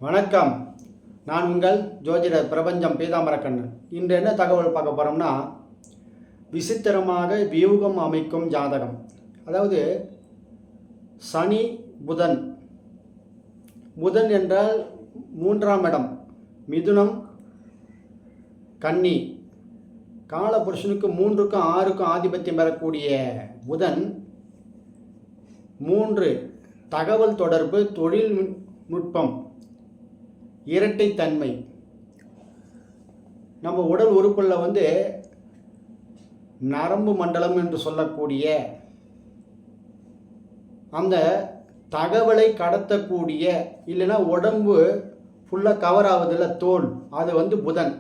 வணக்கம். நான் உங்கள் ஜோதிடர் பிரபஞ்சம் பீதாம்பரக்கண்ணன். இன்று என்ன தகவல் பார்க்க போகிறோம்னா, விசித்திரமாக வியூகம் அமைக்கும் ஜாதகம். அதாவது சனி புதன். புதன் என்றால் 3ஆம் இடம், மிதுனம், கன்னி. காலபுருஷனுக்கு 3க்கும் 6க்கும் ஆதிபத்தியம் பெறக்கூடிய புதன் 3 தகவல் தொடர்பு, தொழில்நுட்பம், இரட்டைத்தன்மை. நம்ம உடல் உறுப்புகளில் நரம்பு மண்டலம் என்று சொல்லக்கூடிய அந்த தகவலை கடத்தக்கூடிய, இல்லைன்னா உடம்பு ஃபுல்லாக கவர் ஆகுதில்ல தோல், அது புதன்.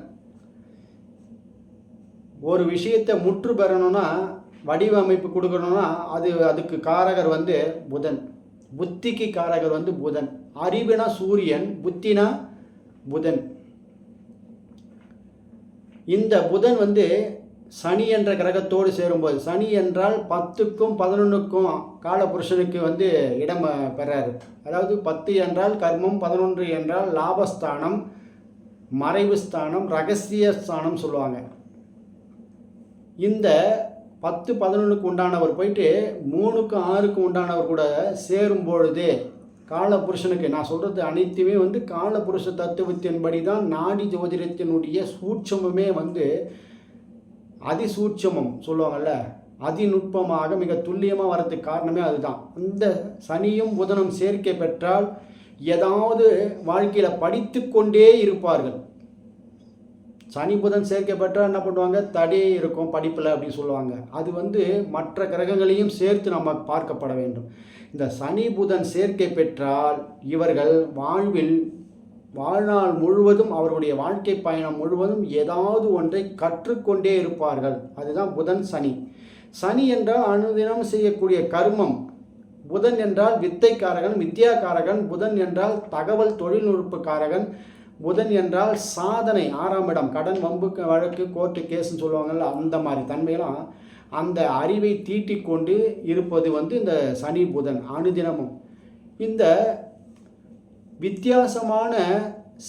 ஒரு விஷயத்தை முற்று பெறணும்னா, வடிவமைப்பு கொடுக்கணும்னா அதுக்கு காரகர் புதன். புத்திக்கு காரகர் புதன். அறிவுனா சூரியன், புத்தினா புதன். இந்த புதன் சனி என்ற கிரகத்தோடு சேரும்போது, சனி என்றால் 10க்கும் 11க்கும் காலபுருஷனுக்கு இடம் பெறாரு. அதாவது 10 என்றால் கர்மம், 11 என்றால் லாபஸ்தானம், மறைவு ஸ்தானம், ரகசிய ஸ்தானம் சொல்லுவாங்க. இந்த 10, 11க்கு உண்டானவர் போயிட்டு 3க்கும் 6க்கும் உண்டானவர் கூட சேரும் பொழுது காலபுருஷனுக்கு, நான் சொல்கிறது அனைத்துமே காலபுருஷ தத்துவத்தின்படி தான். நாடி ஜோதிடத்தினுடைய சூட்சமுமே அதிசூட்சமம் சொல்லுவாங்கள்ல, அதிநுட்பமாக மிக துல்லியமாக வர்றதுக்கு காரணமே அதுதான். அந்த சனியும் புதனும் சேர்க்கை பெற்றால் ஏதாவது வாழ்க்கையில் படித்து கொண்டே இருப்பார்கள். சனி புதன் சேர்க்கை பெற்றால் என்ன பண்ணுவாங்க, தடே இருக்கும் படிப்பில் அப்படின்னு சொல்லுவாங்க. அது மற்ற கிரகங்களையும் சேர்த்து நம்ம பார்க்கப்பட வேண்டும். இந்த சனி புதன் சேர்க்கை பெற்றால் இவர்கள் வாழ்நாள் முழுவதும், அவர்களுடைய வாழ்க்கை பயணம் முழுவதும் ஏதாவது ஒன்றை கற்றுக்கொண்டே இருப்பார்கள். அதுதான் புதன் சனி. சனி என்றால் அனுதினம் செய்யக்கூடிய கர்மம். புதன் என்றால் வித்தைக்காரகன், வித்யாக்காரகன். புதன் என்றால் தகவல் தொழில்நுட்பக்காரகன். புதன் என்றால் சாதனை, 6ஆம் இடம், கடன், வம்பு, வழக்கு, கோர்ட்டு கேஸ்ன்னு சொல்லுவாங்கள்ல, அந்த மாதிரி தன்மையெல்லாம் அந்த அறிவை தீட்டிக் கொண்டு இருப்பது இந்த சனி புதன் அனுதினமும். இந்த வித்தியாசமான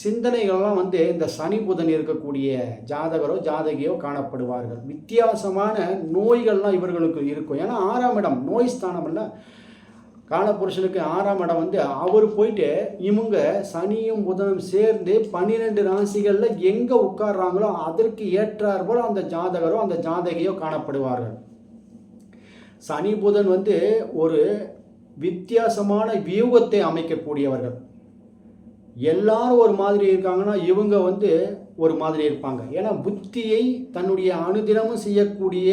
சிந்தனைகள்லாம் இந்த சனி புதன் இருக்கக்கூடிய ஜாதகரோ ஜாதகியோ காணப்படுவார்கள். வித்தியாசமான நோய்கள்லாம் இவர்களுக்கு இருக்கும். ஏன்னா 6ஆம் இடம் நோய் ஸ்தானம் இல்லை. காலபுருஷனுக்கு 6ஆம் இடம் அவர் போயிட்டு, இவங்க சனியும் புதனும் சேர்ந்து 12 ராசிகளில் எங்கே உட்கார்றாங்களோ அதற்கு ஏற்றார் போல் அந்த ஜாதகரோ அந்த ஜாதகியோ காணப்படுவார்கள். சனி புதன் ஒரு வித்தியாசமான வியூகத்தை அமைக்கக்கூடியவர்கள். எல்லாரும் ஒரு மாதிரி இருக்காங்கன்னா இவங்க ஒரு மாதிரி இருப்பாங்க. ஏன்னா புத்தியை தன்னுடைய அனுதினமும் செய்யக்கூடிய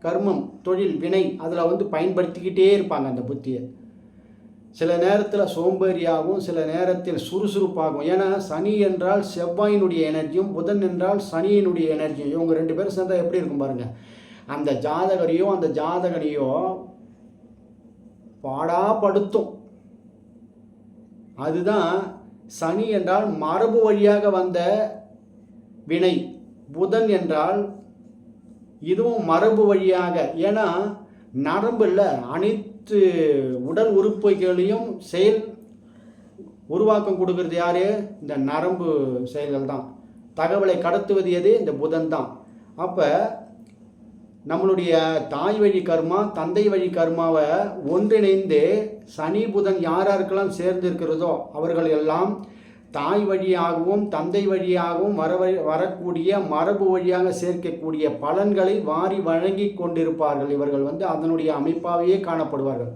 கர்மம், தொழில், வினை, அதில் பயன்படுத்திக்கிட்டே இருப்பாங்க அந்த புத்தியை. சில நேரத்தில் சோம்பேறியாகவும், சில நேரத்தில் சுறுசுறுப்பாகும். ஏன்னா சனி என்றால் செவ்வாயினுடைய எனர்ஜியும், புதன் என்றால் சனியினுடைய எனர்ஜியும். இவங்க 2 பேரும் சேர்ந்தால் எப்படி இருக்கும் பாருங்கள். அந்த ஜாதகரையோ அந்த ஜாதகனையோ பாடாப்படுத்தும். அதுதான் சனி என்றால் மரபு வழியாக வந்த வினை. புதன் என்றால் இதுவும் மரபு வழியாக. ஏன்னா நரம்பு இல்லை, அனைத்து உடல் உறுப்புகளையும் செயல் உருவாக்கம் கொடுக்கறது யாரு? இந்த நரம்பு செயல்கள் தான். தகவலை கடத்துவது எது? இந்த புதன் தான். அப்போ நம்மளுடைய தாய் வழி கர்மா, தந்தை வழி கர்மாவை ஒன்றிணைந்து சனி புதன் யாருக்கெல்லாம் சேர்ந்து இருக்கிறதோ அவர்கள் எல்லாம் தாய் வழியாகவும் தந்தை வழியாகவும் வரக்கூடிய மரபு வழியாக சேர்க்கக்கூடிய பலன்களை வாரி வழங்கி கொண்டிருப்பார்கள். இவர்கள் அதனுடைய அமைப்பாகவே காணப்படுவார்கள்.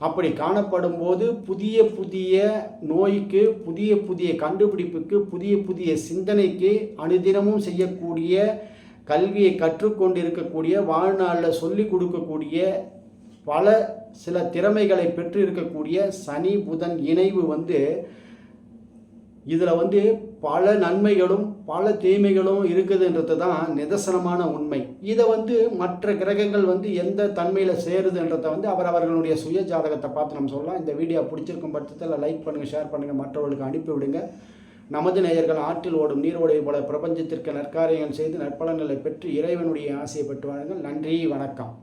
அப்படி காணப்படும் போது புதிய புதிய நோய்க்கு, புதிய புதிய கண்டுபிடிப்புக்கு, புதிய புதிய சிந்தனைக்கு, அனுதினமும் செய்யக்கூடிய கல்வியை கற்றுக்கொண்டு இருக்கக்கூடிய, வாழ்நாளில் சொல்லிக் கொடுக்கக்கூடிய, சில திறமைகளை பெற்று இருக்கக்கூடிய சனி புதன் இணைவு இதில் பல நன்மைகளும் பல தீமைகளும் இருக்குதுன்றது தான் நிதர்சனமான உண்மை. இதை மற்ற கிரகங்கள் எந்த தன்மையில் சேருதுன்றதை அவர்களுடைய சுய ஜாதகத்தை பார்த்து நம்ம சொல்லலாம். இந்த வீடியோ பிடிச்சிருக்கும் பட்சத்தில் லைக் பண்ணுங்கள், ஷேர் பண்ணுங்கள், மற்றவர்களுக்கு அனுப்பிவிடுங்க. நமது நேயர்கள் ஆற்றில் ஓடும் நீரோடை போல பிரபஞ்சத்திற்கு நற்காரியங்கள் செய்து நற்பலன்களை பெற்று இறைவனுடைய ஆசையை பெற்று வாருங்கள். நன்றி, வணக்கம்.